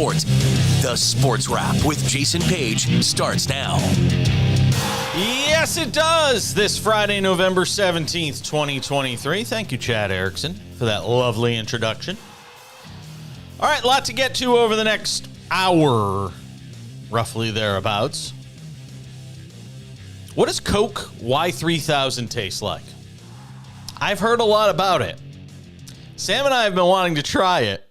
sport. The Sports Wrap with Jason Page starts now. Yes, it does. This Friday, November 17th, 2023. Thank you, Chad Erickson, for that lovely introduction. All right, a lot to get to over the next hour, roughly thereabouts. What does Coke Y3000 taste like? I've heard a lot about it. Sam and I have been wanting to try it.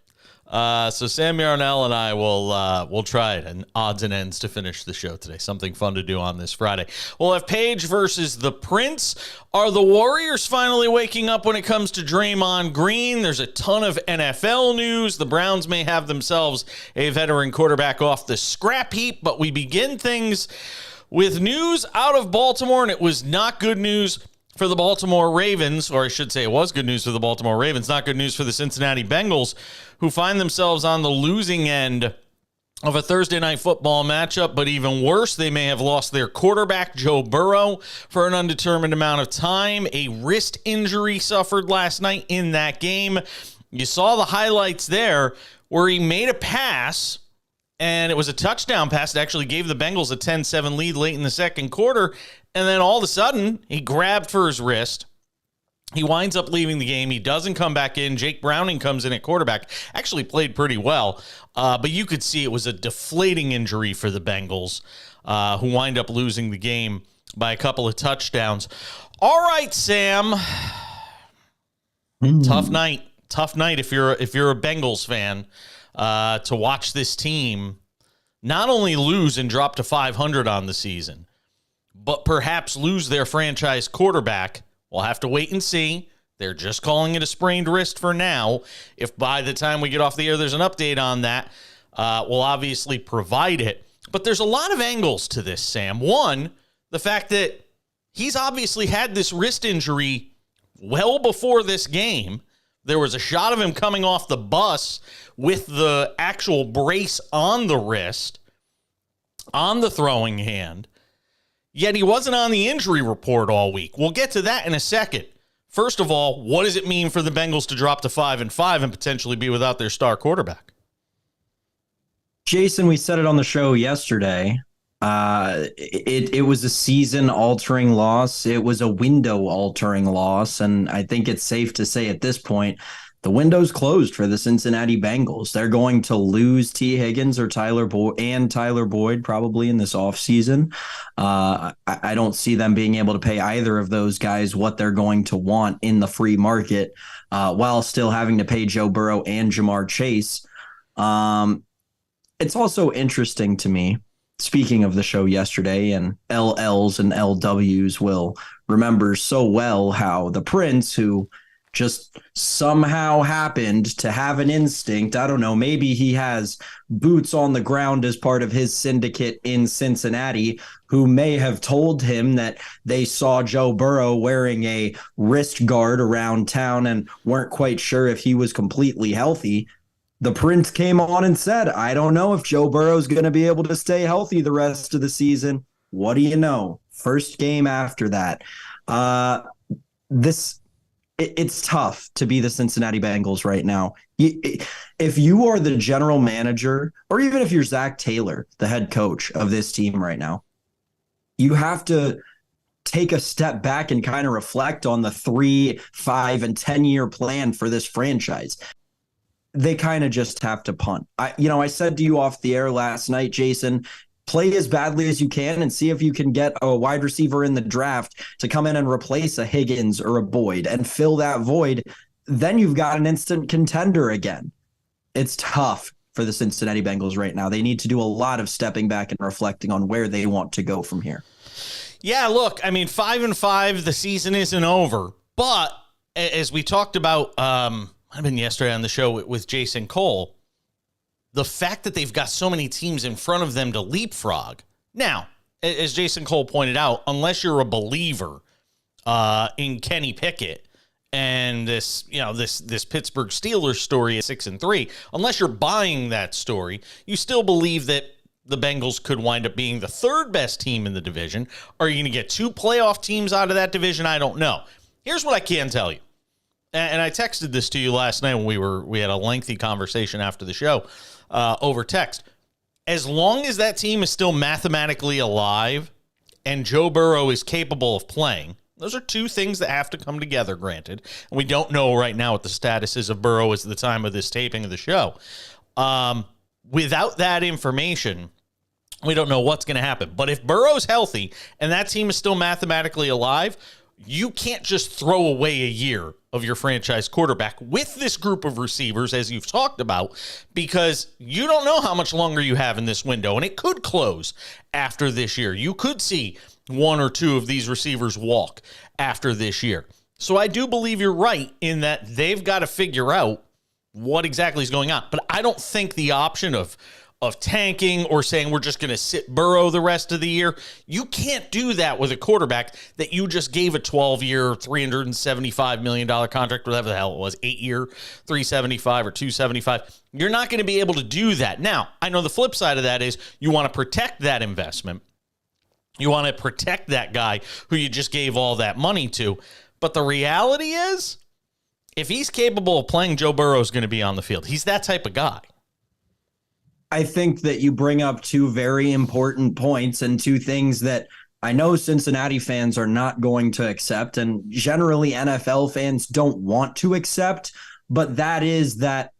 So Sam Yarnell and I will try it, and odds and ends to finish the show today. Something fun to do on this Friday. We'll have Page versus the Prince. Are the Warriors finally waking up when it comes to Draymond Green? There's a ton of NFL news. The Browns may have themselves a veteran quarterback off the scrap heap, but we begin things with news out of Baltimore, and it was not good news for the Baltimore Ravens, or I should say it was good news for the Baltimore Ravens, not good news for the Cincinnati Bengals, who find themselves on the losing end of a Thursday night football matchup. But even worse, they may have lost their quarterback, Joe Burrow, for an undetermined amount of time. A wrist injury suffered last night in that game. You saw the highlights there where he made a pass, and it was a touchdown pass that actually gave the Bengals a 10-7 lead late in the second quarter. And then all of a sudden, he grabbed for his wrist. He winds up leaving the game. He doesn't come back in. Jake Browning comes in at quarterback. Actually played pretty well. But you could see it was a deflating injury for the Bengals, who wind up losing the game by a couple of touchdowns. All right, Sam. Tough night. Tough night if you're a Bengals fan, to watch this team not only lose and drop to 500 on the season, but perhaps lose their franchise quarterback. We'll have to wait and see. They're just calling it a sprained wrist for now. If by the time we get off the air there's an update on that, we'll obviously provide it. But there's a lot of angles to this, Sam. One, the fact that he's obviously had this wrist injury well before this game. There was a shot of him coming off the bus with the actual brace on the wrist, on the throwing hand. Yet he wasn't on the injury report all week. We'll get to that in a second. First of all, what does it mean for the Bengals to drop to 5-5 and potentially be without their star quarterback? Jason, we said it on the show yesterday. It was a season-altering loss. It was a window-altering loss, and I think it's safe to say at this point, the window's closed for the Cincinnati Bengals. They're going to lose T. Higgins or Tyler Boyd probably in this offseason. I don't see them being able to pay either of those guys what they're going to want in the free market, while still having to pay Joe Burrow and Jamar Chase. It's also interesting to me, speaking of the show yesterday, and LLs and LWs will remember so well how the Prince, who just somehow happened to have an instinct. I don't know, maybe he has boots on the ground as part of his syndicate in Cincinnati, who may have told him that they saw Joe Burrow wearing a wrist guard around town and weren't quite sure if he was completely healthy. The Prince came on and said, I don't know if Joe Burrow's going to be able to stay healthy the rest of the season. What do you know? First game after that. It's tough to be the Cincinnati Bengals right now. If you are the general manager, or even if you're Zach Taylor, the head coach of this team right now, you have to take a step back and kind of reflect on the 3, 5, and 10-year plan for this franchise. They kind of just have to punt. I said to you off the air last night, Jason, play as badly as you can and see if you can get a wide receiver in the draft to come in and replace a Higgins or a Boyd and fill that void. Then you've got an instant contender again. It's tough for the Cincinnati Bengals right now. They need to do a lot of stepping back and reflecting on where they want to go from here. Yeah, look, 5-5, the season isn't over. But as we talked about, might have been yesterday on the show with Jason Cole, the fact that they've got so many teams in front of them to leapfrog. Now, as Jason Cole pointed out, unless you're a believer in Kenny Pickett and this Pittsburgh Steelers story at 6-3, unless you're buying that story, you still believe that the Bengals could wind up being the third best team in the division. Are you going to get 2 playoff teams out of that division? I don't know. Here's what I can tell you. And I texted this to you last night when we had a lengthy conversation after the show. over text. As long as that team is still mathematically alive and Joe Burrow is capable of playing, those are two things that have to come together, granted. And we don't know right now what the status is of Burrow at the time of this taping of the show. Without that information, we don't know what's going to happen. But if Burrow's healthy and that team is still mathematically alive, you can't just throw away a year of your franchise quarterback with this group of receivers, as you've talked about, because you don't know how much longer you have in this window, and it could close after this year. You could see one or two of these receivers walk after this year. So I do believe you're right in that they've got to figure out what exactly is going on. But I don't think the option of tanking or saying we're just going to sit Burrow the rest of the year, you can't do that with a quarterback that you just gave a 12-year, $375 million contract, whatever the hell it was, 8-year, $375 or $275. You're not going to be able to do that. Now, I know the flip side of that is you want to protect that investment. You want to protect that guy who you just gave all that money to. But the reality is, if he's capable of playing, Joe Burrow is going to be on the field. He's that type of guy. I think that you bring up two very important points and two things that I know Cincinnati fans are not going to accept, and generally NFL fans don't want to accept, but that is that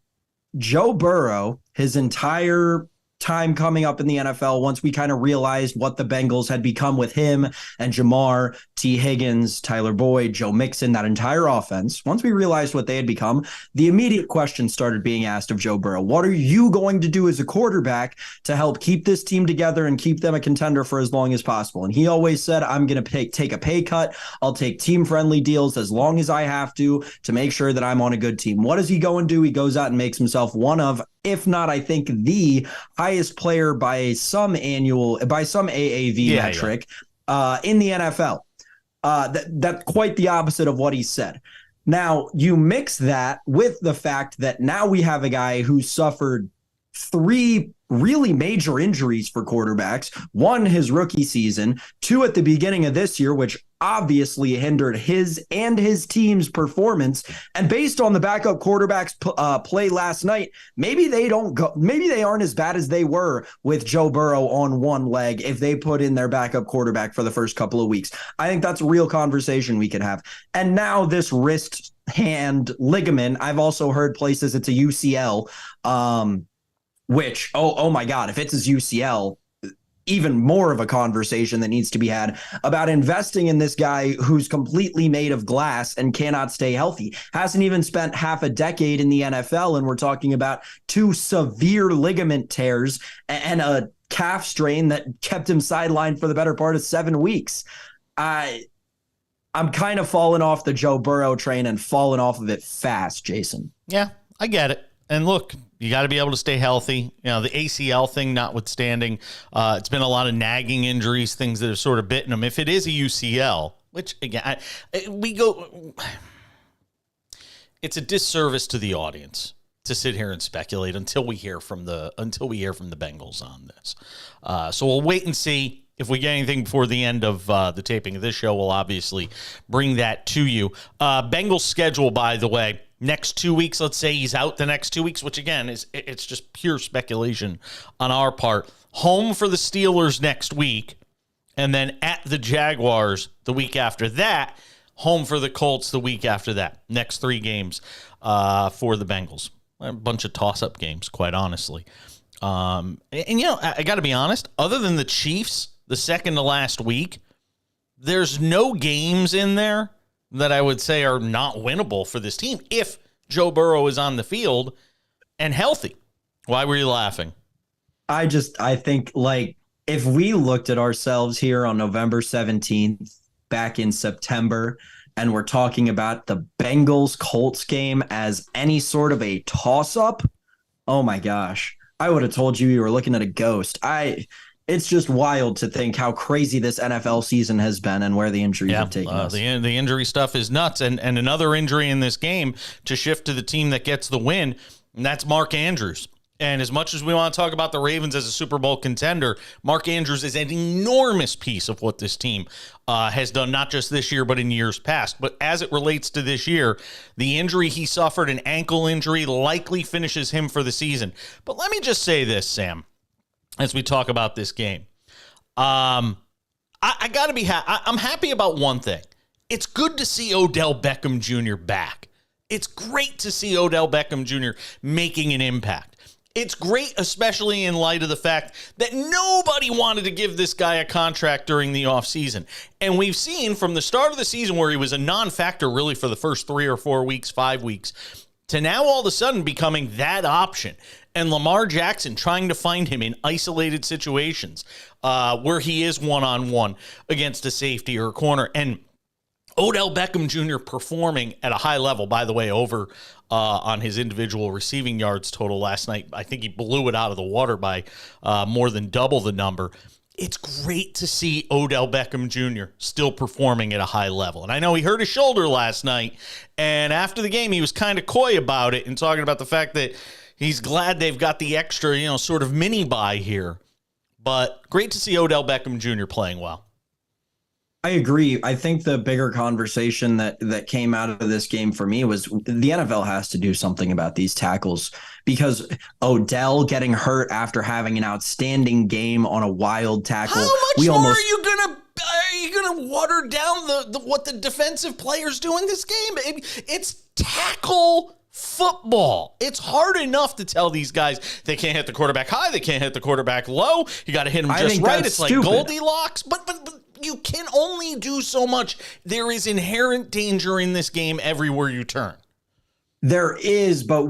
Joe Burrow, his entire time coming up in the NFL, once we kind of realized what the Bengals had become with him and Jamar, T. Higgins, Tyler Boyd, Joe Mixon, that entire offense, once we realized what they had become, the immediate question started being asked of Joe Burrow. What are you going to do as a quarterback to help keep this team together and keep them a contender for as long as possible? And he always said, I'm going to take a pay cut. I'll take team-friendly deals as long as I have to make sure that I'm on a good team. What does he go and do? He goes out and makes himself one of, if not, I think, the highest player by some AAV metric in the NFL. That's quite the opposite of what he said. Now, you mix that with the fact that now we have a guy who suffered 3 really major injuries for quarterbacks. 1, his rookie season. 2, at the beginning of this year, which obviously hindered his and his team's performance. And based on the backup quarterback's play last night, maybe they aren't as bad as they were with Joe Burrow on one leg if they put in their backup quarterback for the first couple of weeks. I think that's a real conversation we could have. And now this wrist hand ligament, I've also heard places it's a UCL, which, oh my God, if it's his UCL, even more of a conversation that needs to be had about investing in this guy who's completely made of glass and cannot stay healthy. Hasn't even spent half a decade in the NFL, and we're talking about 2 severe ligament tears and a calf strain that kept him sidelined for the better part of 7 weeks. I'm kind of falling off the Joe Burrow train and falling off of it fast, Jason. Yeah, I get it. And look, you got to be able to stay healthy. You know, the ACL thing notwithstanding, it's been a lot of nagging injuries, things that have sort of bitten him. If it is a UCL, which again, it's a disservice to the audience to sit here and speculate until we hear from the Bengals on this. So we'll wait and see. If we get anything before the end of the taping of this show, we'll obviously bring that to you. Bengals schedule, by the way, next 2 weeks, let's say he's out the next 2 weeks, which again, it's just pure speculation on our part. Home for the Steelers next week, and then at the Jaguars the week after that. Home for the Colts the week after that. Next 3 games for the Bengals. A bunch of toss-up games, quite honestly. And you know, I got to be honest, other than the Chiefs, the second to last week, there's no games in there that I would say are not winnable for this team if Joe Burrow is on the field and healthy. Why were you laughing? I think, like, if we looked at ourselves here on November 17th, back in September, and we're talking about the Bengals-Colts game as any sort of a toss-up, oh my gosh, I would have told you were looking at a ghost. It's just wild to think how crazy this NFL season has been and where the injuries have taken us. The injury stuff is nuts. And another injury in this game to shift to the team that gets the win, and that's Mark Andrews. And as much as we want to talk about the Ravens as a Super Bowl contender, Mark Andrews is an enormous piece of what this team has done, not just this year, but in years past. But as it relates to this year, the injury he suffered, an ankle injury, likely finishes him for the season. But let me just say this, Sam, as we talk about this game. I got to be I'm happy about one thing. It's good to see Odell Beckham Jr. back. It's great to see Odell Beckham Jr. making an impact. It's great, especially in light of the fact that nobody wanted to give this guy a contract during the offseason. And we've seen from the start of the season where he was a non-factor really for the first 3 or 4 weeks, 5 weeks, to now all of a sudden becoming that option. And Lamar Jackson trying to find him in isolated situations where he is one-on-one against a safety or a corner. And Odell Beckham Jr. performing at a high level, by the way, over on his individual receiving yards total last night. I think he blew it out of the water by more than double the number. It's great to see Odell Beckham Jr. still performing at a high level. And I know he hurt his shoulder last night, and after the game, he was kind of coy about it and talking about the fact that he's glad they've got the extra, sort of mini bye here. But great to see Odell Beckham Jr. playing well. I agree. I think the bigger conversation that came out of this game for me was the NFL has to do something about these tackles, because Odell getting hurt after having an outstanding game on a wild tackle. How much more are you gonna water down what the defensive players do in this game? It's tackle football. It's hard enough to tell these guys they can't hit the quarterback high, they can't hit the quarterback low. You got to hit them just right. It's stupid. Like Goldilocks, but you can only do so much. There is inherent danger in this game everywhere you turn. There is, but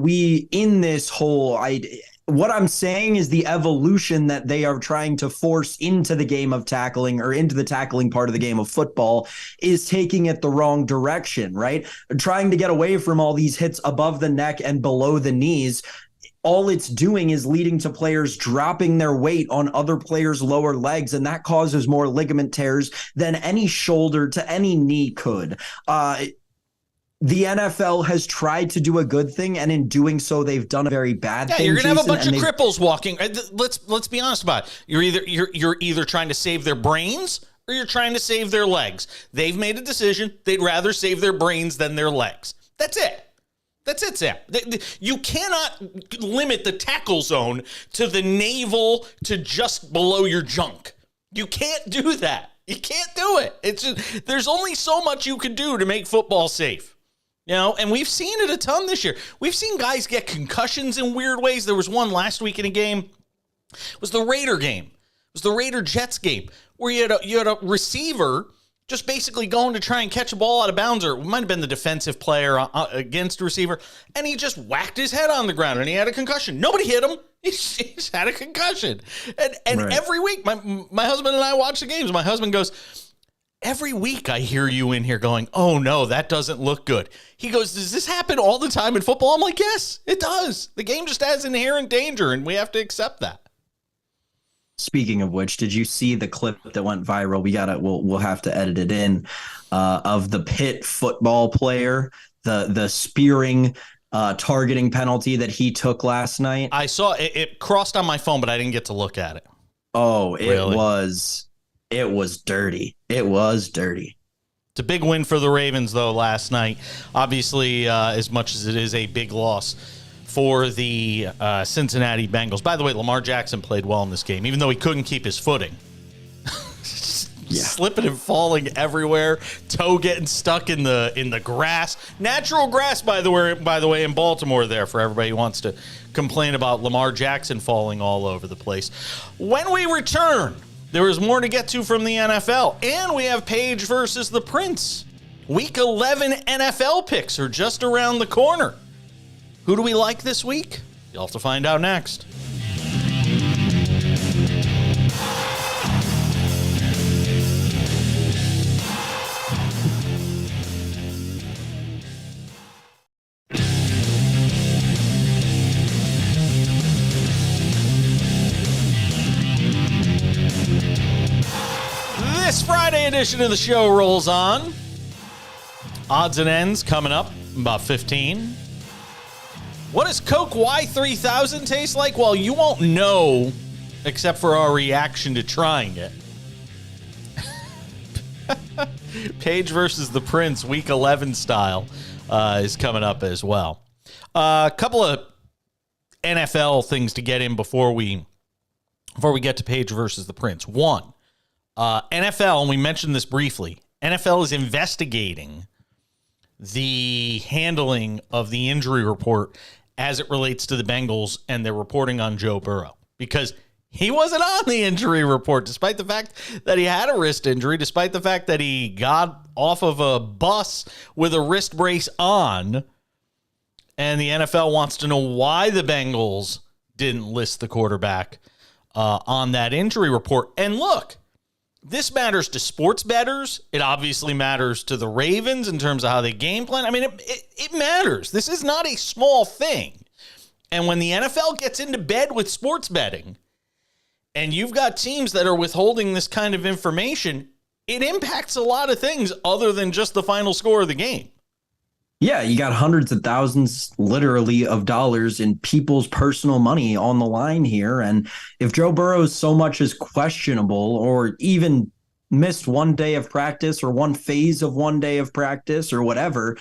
what I'm saying is the evolution that they are trying to force into the game of tackling, or into the tackling part of the game of football, is taking it the wrong direction, right? Trying to get away from all these hits above the neck and below the knees. All it's doing is leading to players dropping their weight on other players' lower legs, and that causes more ligament tears than any shoulder to any knee could. The NFL has tried to do a good thing, and in doing so, they've done a very bad thing. You're gonna have a bunch of cripples walking. Let's be honest about it. You're either trying to save their brains or you're trying to save their legs. They've made a decision. They'd rather save their brains than their legs. That's it. That's it, Sam. You cannot limit the tackle zone to the navel to just below your junk. You can't do that. You can't do it. It's just, there's only so much you can do to make football safe. And we've seen it a ton this year. We've seen guys get concussions in weird ways. There was one last week in a game. It was the Raider game. It was the Raider-Jets game where you had a receiver just basically going to try and catch a ball out of bounds, or it might have been the defensive player against a receiver, and he just whacked his head on the ground, and he had a concussion. Nobody hit him. He just had a concussion. And right. Every week, my husband and I watch the games. My husband goes, every week I hear you in here going, oh, no, that doesn't look good. He goes, does this happen all the time in football? I'm like, yes, it does. The game just has inherent danger, and we have to accept that. Speaking of which, did you see the clip that went viral? We'll have to edit it in, of the Pitt football player, the spearing targeting penalty that he took last night. I saw it. It crossed on my phone, but I didn't get to look at it. Oh, it was dirty. It was dirty. It's a big win for the Ravens, though, last night. Obviously, as much as it is a big loss for the Cincinnati Bengals. By the way, Lamar Jackson played well in this game, even though he couldn't keep his footing. Slipping and falling everywhere, toe getting stuck in the grass. Natural grass, by the way, in Baltimore there, for everybody who wants to complain about Lamar Jackson falling all over the place. When we return, there is more to get to from the NFL, and we have Page versus the Prince. Week 11 NFL picks are just around the corner. Who do we like this week? You'll have to find out next. This Friday edition of the show rolls on. Odds and ends coming up in about 15. What does Coke Y3000 taste like? Well, you won't know except for our reaction to trying it. Page versus the Prince, Week 11 style, is coming up as well. A couple of NFL things to get in before we get to Page versus the Prince. One, NFL, and we mentioned this briefly, NFL is investigating the handling of the injury report as it relates to the Bengals and their reporting on Joe Burrow, because he wasn't on the injury report, despite the fact that he had a wrist injury, despite the fact that he got off of a bus with a wrist brace on. And the NFL wants to know why the Bengals didn't list the quarterback on that injury report. And look, this matters to sports bettors. It obviously matters to the Ravens in terms of how they game plan. I mean, it matters. This is not a small thing. And when the NFL gets into bed with sports betting, and you've got teams that are withholding this kind of information, it impacts a lot of things other than just the final score of the game. Yeah, you got hundreds of thousands, literally, of dollars in people's personal money on the line here. And if Joe Burrow so much is questionable or even missed one day of practice or one phase of one day of practice or whatever,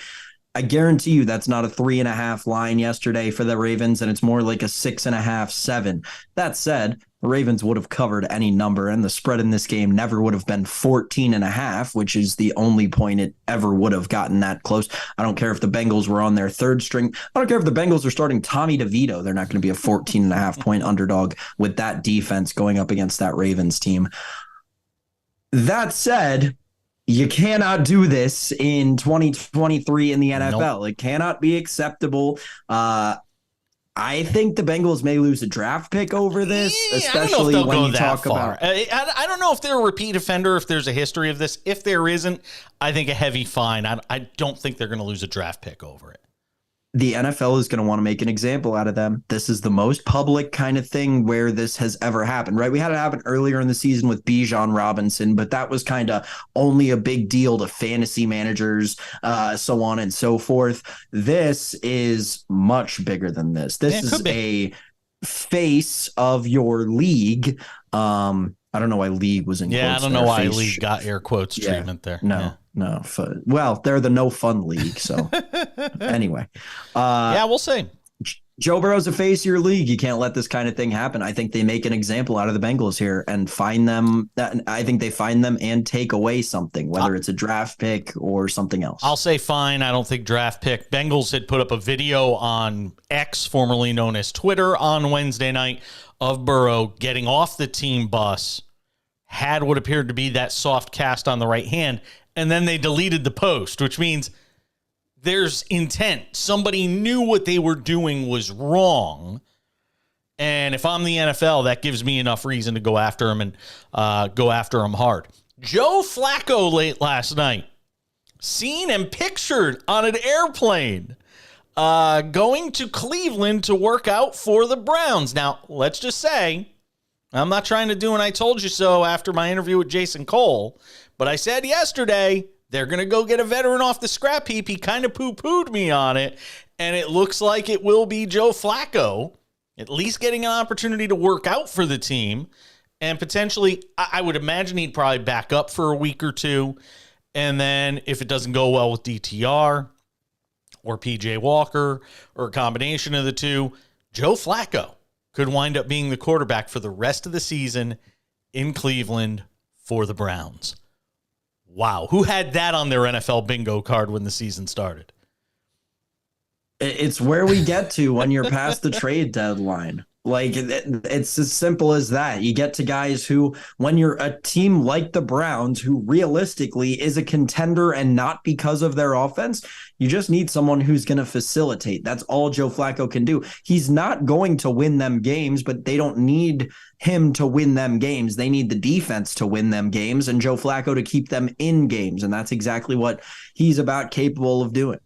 I guarantee you that's not a 3.5 line yesterday for the Ravens, and it's more like a 6.5, 7. That said, the Ravens would have covered any number, and the spread in this game never would have been 14.5, which is the only point it ever would have gotten that close. I don't care if the Bengals were on their third string. I don't care if the Bengals are starting Tommy DeVito. They're not going to be a 14.5 point underdog with that defense going up against that Ravens team. That said, you cannot do this in 2023 in the NFL. Nope. It cannot be acceptable. I think the Bengals may lose a draft pick over this, especially when you talk about. I don't know if they're a repeat offender, if there's a history of this. If there isn't, I think a heavy fine. I don't think they're going to lose a draft pick over it. The NFL is going to want to make an example out of them. This is the most public kind of thing where this has ever happened, right? We had it happen earlier in the season with Bijan Robinson, but that was kind of only a big deal to fantasy managers, so on and so forth. This is much bigger than this. This is a face of your league. I don't know why league was in quotes. I don't know why league got air quotes treatment there. No. Well, they're the no fun league. So anyway, we'll see. Joe Burrow's a face of your league. You can't let this kind of thing happen. I think they make an example out of the Bengals here and find them. I think they find them and take away something, whether it's a draft pick or something else. I'll say fine. I don't think draft pick. Bengals had put up a video on X, formerly known as Twitter, on Wednesday night of Burrow getting off the team bus, had what appeared to be that soft cast on the right hand, and then they deleted the post, which means there's intent. Somebody knew what they were doing was wrong. And if I'm the NFL, that gives me enough reason to go after him and go after him hard. Joe Flacco late last night, seen and pictured on an airplane, going to Cleveland to work out for the Browns. Now, let's just say, I'm not trying to do an I told you so after my interview with Jason Cole, but I said yesterday, they're going to go get a veteran off the scrap heap. He kind of poo-pooed me on it, and it looks like it will be Joe Flacco, at least getting an opportunity to work out for the team, and potentially, I would imagine he'd probably back up for a week or two, and then if it doesn't go well with DTR or PJ Walker or a combination of the two, Joe Flacco could wind up being the quarterback for the rest of the season in Cleveland for the Browns. Wow. Who had that on their NFL bingo card when the season started? It's where we get to when you're past the trade deadline. Like, it's as simple as that. You get to guys who, when you're a team like the Browns, who realistically is a contender and not because of their offense, you just need someone who's going to facilitate. That's all Joe Flacco can do. He's not going to win them games, but they don't need him to win them games. They need the defense to win them games and Joe Flacco to keep them in games. And that's exactly what he's about capable of doing.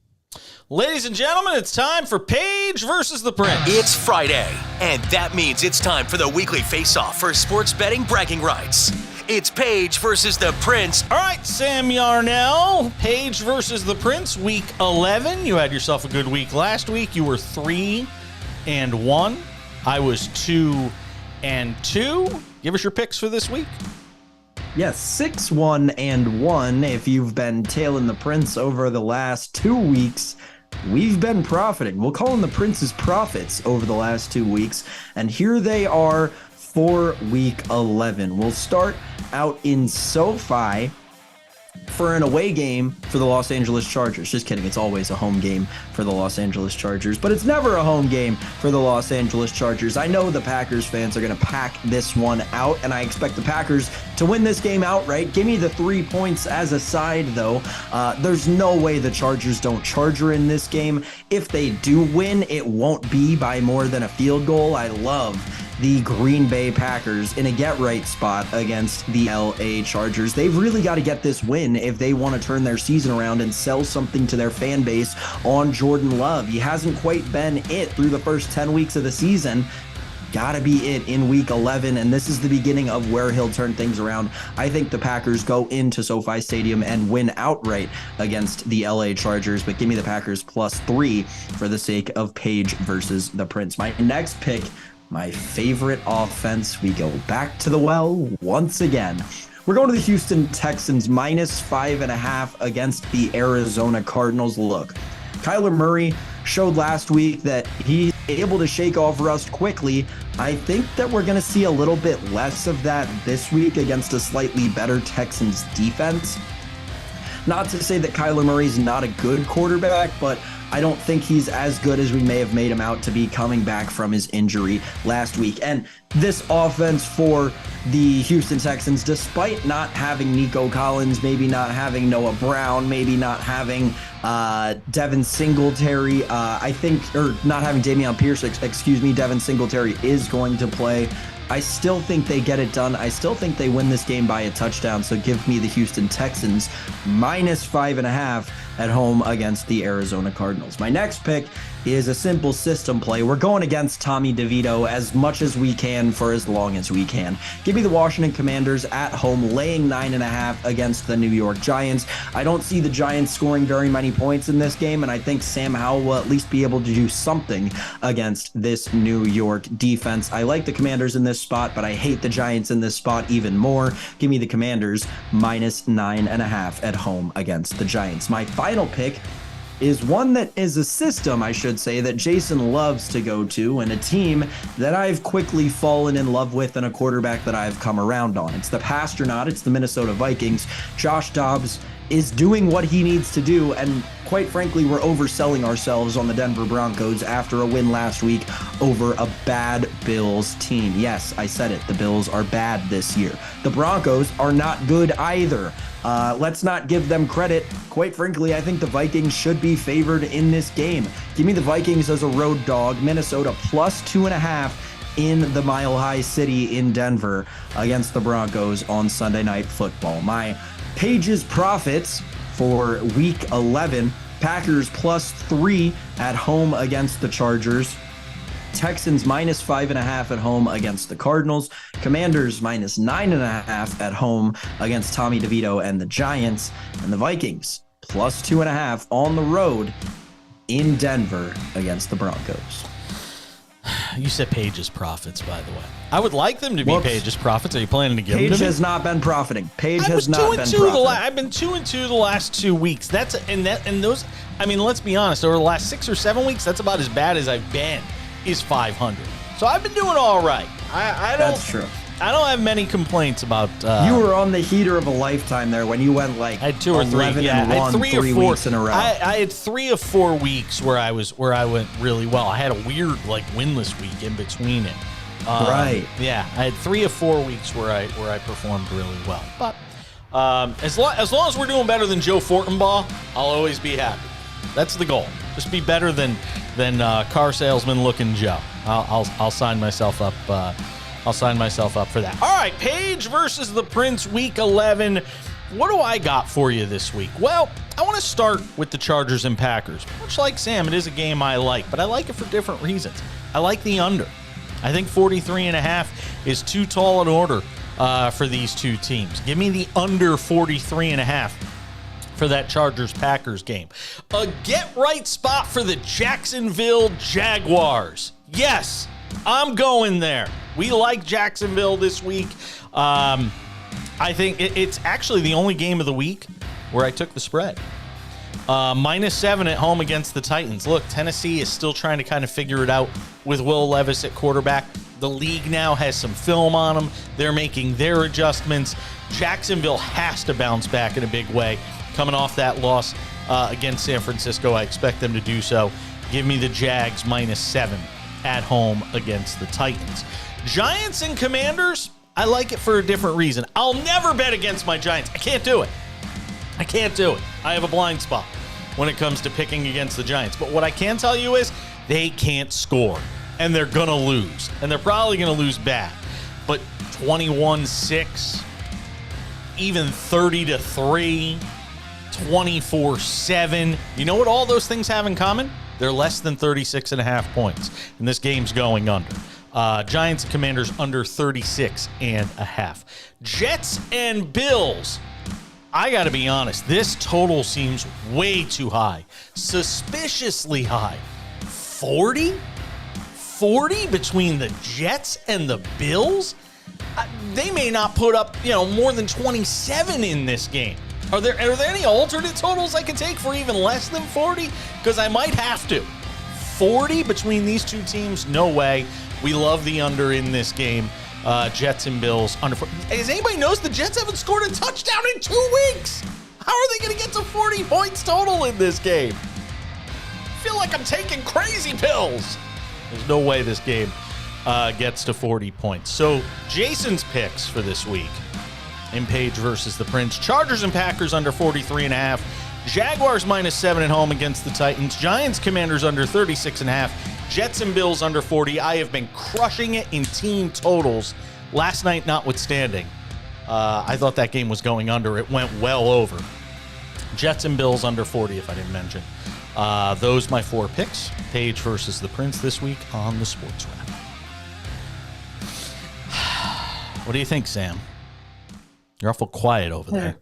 Ladies and gentlemen, it's time for Page versus the Prince. It's Friday, and that means it's time for the weekly face-off for sports betting bragging rights. It's Page versus the Prince. All right, Sam Yarnell, Page versus the Prince, week 11. You had yourself a good week last week. You were 3-1. I was 2-2. Give us your picks for this week. Yes, 6-1-1. If you've been tailing the Prince over the last 2 weeks, we've been profiting. We'll call them the Prince's profits over the last 2 weeks. And here they are for week 11. We'll start out in SoFi for an away game for the Los Angeles Chargers. Just kidding. It's always a home game for the Los Angeles Chargers, but it's never a home game for the Los Angeles Chargers. I know the Packers fans are going to pack this one out, and I expect the Packers to win this game outright. Give me the 3 points as a side, though. There's no way the Chargers don't Charger in this game. If they do win, it won't be by more than a field goal. I love the Green Bay Packers in a get-right spot against the LA Chargers. They've really got to get this win if they want to turn their season around and sell something to their fan base on Jordan Love. He hasn't quite been it through the first 10 weeks of the season. Gotta be it in week 11, and this is the beginning of where he'll turn things around. I think the Packers go into SoFi Stadium and win outright against the LA Chargers, but give me the Packers +3 for the sake of Page versus the Prince. My next pick, my favorite offense. We go back to the well once again. We're going to the Houston Texans -5.5 against the Arizona Cardinals. Look, Kyler Murray showed last week that he's able to shake off rust quickly. I think that we're going to see a little bit less of that this week against a slightly better Texans defense. Not to say that Kyler Murray's not a good quarterback, but I don't think he's as good as we may have made him out to be coming back from his injury last week. And this offense for the Houston Texans, despite not having Nico Collins, maybe not having Noah Brown, maybe not having Devin Singletary, or not having Dameon Pierce, Devin Singletary is going to play. I still think they get it done. I still think they win this game by a touchdown. So give me the Houston Texans -5.5 at home against the Arizona Cardinals. My next pick is a simple system play. We're going against Tommy DeVito as much as we can for as long as we can. Give me the Washington Commanders at home, laying 9.5 against the New York Giants. I don't see the Giants scoring very many points in this game, and I think Sam Howell will at least be able to do something against this New York defense. I like the Commanders in this spot, but I hate the Giants in this spot even more. Give me the Commanders -9.5 at home against the Giants. My final pick is one that is a system, I should say, that Jason loves to go to, and a team that I've quickly fallen in love with and a quarterback that I've come around on. It's the Pastronaut, it's the Minnesota Vikings. Josh Dobbs is doing what he needs to do, and quite frankly, we're overselling ourselves on the Denver Broncos after a win last week over a bad Bills team. Yes, I said it, the Bills are bad this year. The Broncos are not good either. Let's not give them credit. Quite frankly, I think the Vikings should be favored in this game. Give me the Vikings as a road dog. Minnesota +2.5 in the Mile High City in Denver against the Broncos on Sunday Night Football. My Page's profits for week 11, Packers +3 at home against the Chargers. Texans -5.5 at home against the Cardinals. Commanders -9.5 at home against Tommy DeVito and the Giants. And the Vikings +2.5 on the road in Denver against the Broncos. You said Page's profits, by the way. I would like them to be Page's profits. Are you planning to give them to me? Page has not been profiting. Page has not been profiting. I've been 2-2 the last 2 weeks. Those. I mean, let's be honest. Over the last 6 or 7 weeks, that's about as bad as I've been. Is 500. So I've been doing all right. I don't. That's true. I don't have many complaints about. You were on the heater of a lifetime there when you went like I had 2 or 3. Yeah, I had 3 or 4 weeks in a row. I had 3 or 4 weeks where I went really well. I had a weird winless week in between it. Right. Yeah, I had 3 or 4 weeks where I performed really well. But as long as we're doing better than Joe Fortenbaugh, I'll always be happy. That's the goal. Just be better than car salesman looking Joe. I'll sign myself up. I'll sign myself up for that. All right, Page versus the Prince, week 11. What do I got for you this week? Well, I want to start with the Chargers and Packers. Much like Sam, it is a game I like, but I like it for different reasons. I like the under. I think 43.5 is too tall an order for these two teams. Give me the under 43.5 for that Chargers-Packers game. A get-right spot for the Jacksonville Jaguars. Yes, I'm going there. We like Jacksonville this week. I think it's actually the only game of the week where I took the spread. -7 at home against the Titans. Look, Tennessee is still trying to kind of figure it out with Will Levis at quarterback. The league now has some film on them. They're making their adjustments. Jacksonville has to bounce back in a big way. Coming off that loss against San Francisco, I expect them to do so. Give me the Jags -7 at home against the Titans. Giants and Commanders, I like it for a different reason. I'll never bet against my Giants. I can't do it. I have a blind spot when it comes to picking against the Giants. But what I can tell you is they can't score, and they're going to lose. And they're probably going to lose bad. But 21-6, even 30-3, 24-7. You know what all those things have in common? They're less than 36.5 points. And this game's going under. Giants and Commanders under 36.5. Jets and Bills. I got to be honest, this total seems way too high. Suspiciously high. 40? 40 between the Jets and the Bills? They may not put up, more than 27 in this game. Are there any alternate totals I can take for even less than 40? Because I might have to. 40 between these two teams? No way. We love the under in this game. Jets and Bills under 40. As anybody knows, the Jets haven't scored a touchdown in 2 weeks. How are they going to get to 40 points total in this game? I feel like I'm taking crazy pills. There's no way this game gets to 40 points. So Jason's picks for this week in Page versus the Prince. Chargers and Packers under 43.5. Jaguars -7 at home against the Titans. Giants, Commanders under 36.5. Jets and Bills under 40. I have been crushing it in team totals. Last night notwithstanding, I thought that game was going under. It went well over. Jets and Bills under 40, if I didn't mention. Those my 4 picks. Page versus the Prince this week on the Sports Wrap. What do you think, Sam? You're awful quiet over there.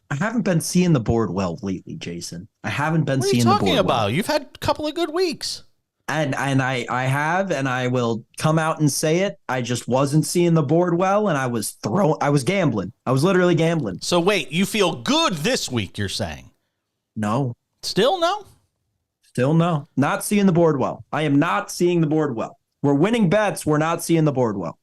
I haven't been seeing the board well lately, Jason. I haven't been seeing the board. What are you talking about? You've had a couple of good weeks. And I have, and I will come out and say it. I just wasn't seeing the board well, and I was gambling. I was literally gambling. So wait, you feel good this week, you're saying? No. Still no? Still no. Not seeing the board well. I am not seeing the board well. We're winning bets. We're not seeing the board well.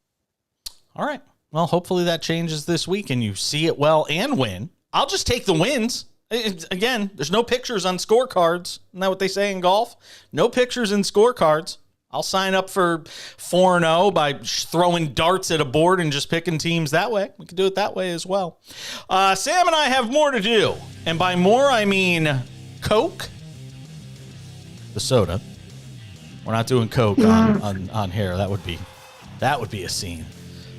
All right. Well, hopefully that changes this week and you see it well and win. I'll just take the wins. Again, there's no pictures on scorecards. Isn't that what they say in golf? No pictures in scorecards. I'll sign up for 4-0 by throwing darts at a board and just picking teams that way. We can do it that way as well. Sam and I have more to do. And by more, I mean Coke, the soda. We're not doing Coke on here. That would be a scene.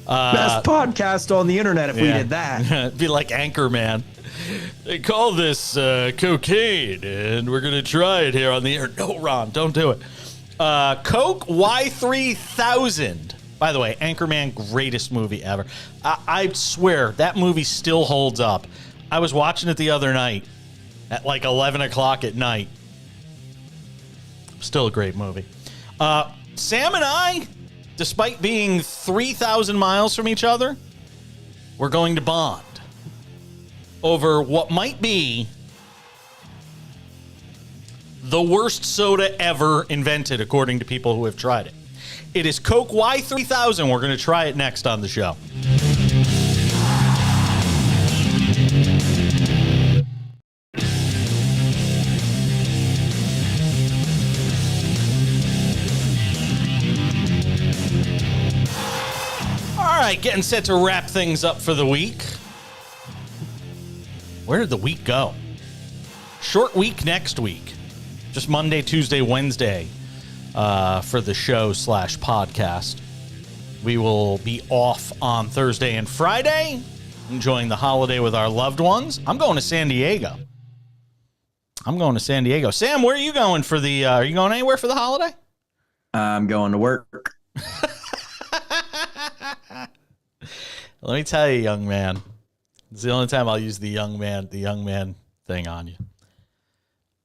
Best podcast on the internet if we did that. It'd be like Anchorman. They call this cocaine, and we're going to try it here on the air. No, Ron, don't do it. Coke Y3000. By the way, Anchorman, greatest movie ever. I swear, that movie still holds up. I was watching it the other night at like 11 o'clock at night. Still a great movie. Sam and I, despite being 3,000 miles from each other, we're going to bond over what might be the worst soda ever invented, according to people who have tried it. It is Coke Y3000. We're going to try it next on the show. All right, getting set to wrap things up for the week. Where did the week go? Short week next week. Just Monday, Tuesday, Wednesday for the show / podcast. We will be off on Thursday and Friday, enjoying the holiday with our loved ones. I'm going to San Diego. Sam, where are you going for the, are you going anywhere for the holiday? I'm going to work. Let me tell you, young man. It's the only time I'll use the young man thing on you.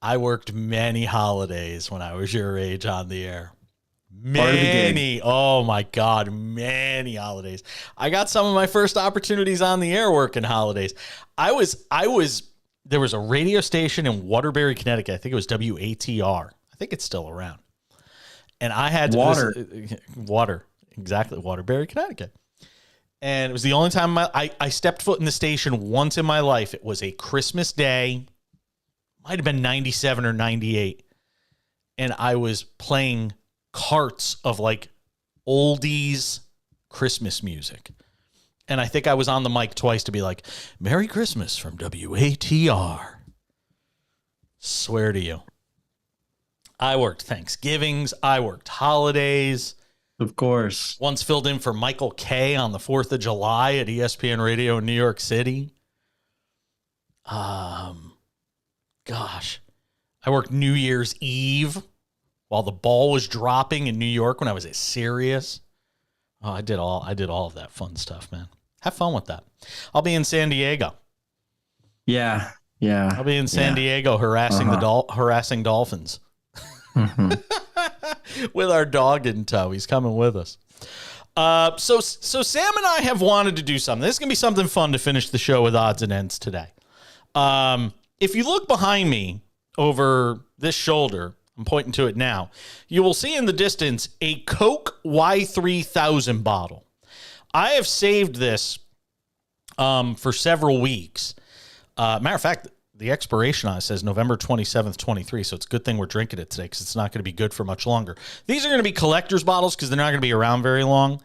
I worked many holidays when I was your age on the air. Many. Oh my God, many holidays. I got some of my first opportunities on the air working holidays. There was a radio station in Waterbury, Connecticut. I think it was WATR. I think it's still around. And I had Waterbury, Connecticut. And it was the only time I stepped foot in the station once in my life. It was a Christmas day. Might have been 97 or 98. And I was playing carts of like oldies Christmas music. And I think I was on the mic twice to be like, Merry Christmas from WATR. Swear to you. I worked Thanksgivings. I worked holidays. Of course. Once filled in for Michael Kay on the 4th of July at ESPN Radio in New York City. Gosh. I worked New Year's Eve while the ball was dropping in New York when I was at Sirius. Oh, I did all of that fun stuff, man. Have fun with that. I'll be in San Diego. Yeah. I'll be in San Diego harassing harassing dolphins. With our dog in tow. He's coming with us. So Sam and I have wanted to do something. This is going to be something fun to finish the show with odds and ends today. If you look behind me over this shoulder, I'm pointing to it now, you will see in the distance a Coke Y3000 bottle. I have saved this for several weeks. Matter of fact, the expiration on it says November 27th, 23. So it's a good thing we're drinking it today because it's not going to be good for much longer. These are going to be collector's bottles because they're not going to be around very long.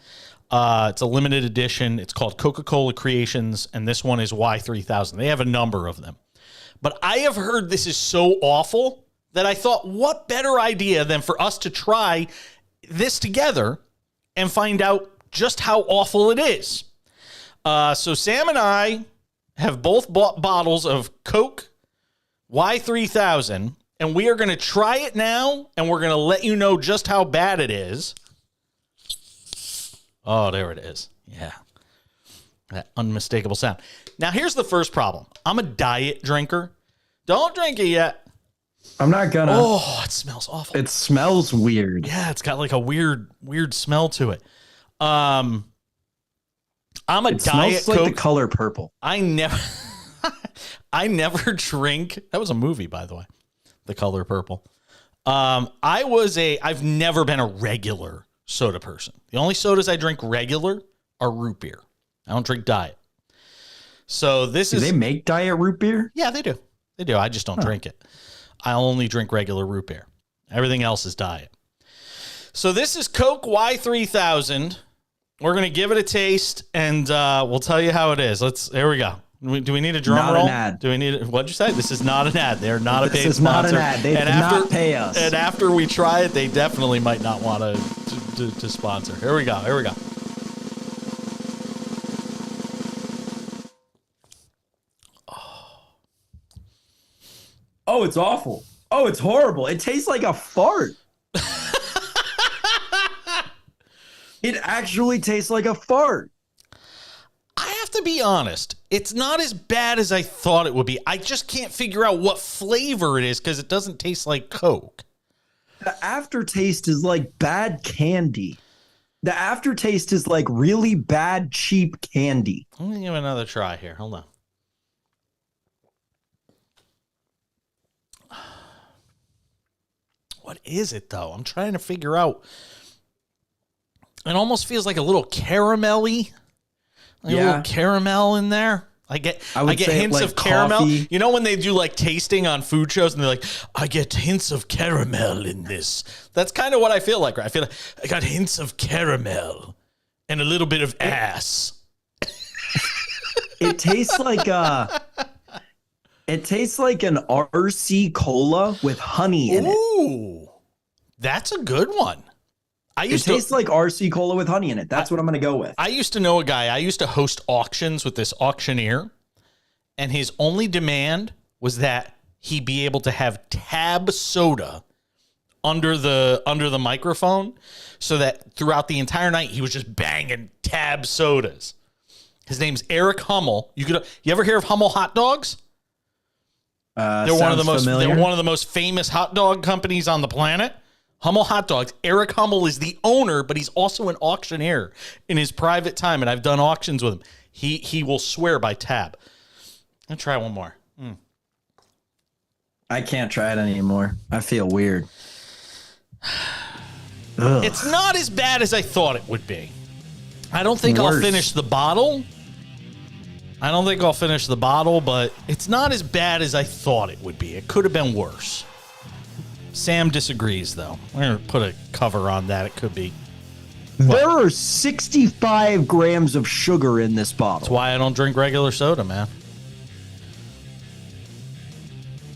It's a limited edition. It's called Coca-Cola Creations, and this one is Y3000. They have a number of them. But I have heard this is so awful that I thought, what better idea than for us to try this together and find out just how awful it is. So Sam and I have both bought bottles of Coke Y3000, and we are going to try it now, and we're going to let you know just how bad it is. Oh, there it is. Yeah. That unmistakable sound. Now, here's the first problem. I'm a diet drinker. Don't drink it yet. I'm not gonna. Oh, it smells awful. It smells weird. Yeah, it's got like a weird smell to it. I'm a it diet smells like Coke. the color purple. I never drink. That was a movie, by the way. The Color Purple. I've never been a regular soda person. The only sodas I drink regular are root beer. I don't drink diet. So do they make diet root beer? Yeah, they do. They do. I just don't drink it. I only drink regular root beer. Everything else is diet. So this is Coke Y3000. We're going to give it a taste, and we'll tell you how it is. Here we go. Do we need a drum roll? Not an ad. Do we need? What'd you say? This is not an ad. They're not a paid sponsor. This is not an ad. They did not pay us. And after we try it, they definitely might not want to sponsor. Here we go. Oh, it's awful. Oh, it's horrible. It tastes like a fart. It actually tastes like a fart. I have to be honest. It's not as bad as I thought it would be. I just can't figure out what flavor it is because it doesn't taste like Coke. The aftertaste is like bad candy. The aftertaste is like really bad, cheap candy. I'm going to give it another try here. Hold on. What is it, though? I'm trying to figure out. It almost feels like a little caramelly. A little caramel in there. I get hints of caramel. Coffee. You know when they do like tasting on food shows and they're like, I get hints of caramel in this. That's kind of what I feel like. Right? I feel like I got hints of caramel and a little bit of ass. It tastes like an RC cola with honey in it. Ooh, that's a good one. It tastes like RC cola with honey in it. That's what I'm going to go with. I used to know a guy. I used to host auctions with this auctioneer, and his only demand was that he be able to have Tab soda under the microphone, so that throughout the entire night he was just banging Tab sodas. His name's Eric Hummel. You ever hear of Hummel hot dogs? They're one of the most famous hot dog companies on the planet. Hummel Hot Dogs. Eric Hummel is the owner, but he's also an auctioneer in his private time, and I've done auctions with him. He will swear by tab. I'll try one more. I can't try it anymore. I feel weird. It's not as bad as I thought it would be. I don't think I'll finish the bottle. But it's not as bad as I thought it would be. It could have been worse. Sam disagrees, though. I'm going to put a cover on that. It could be. There are 65 grams of sugar in this bottle. That's why I don't drink regular soda, man.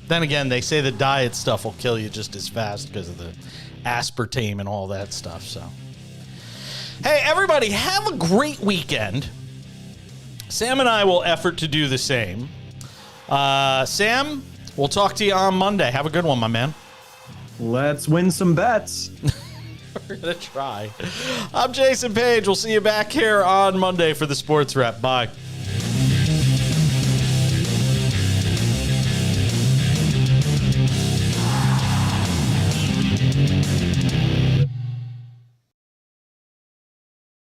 Then again, they say the diet stuff will kill you just as fast because of the aspartame and all that stuff. So, hey, everybody, have a great weekend. Sam and I will effort to do the same. Sam, we'll talk to you on Monday. Have a good one, my man. Let's win some bets. We're going to try. I'm Jason Page. We'll see you back here on Monday for the Sports Wrap. Bye.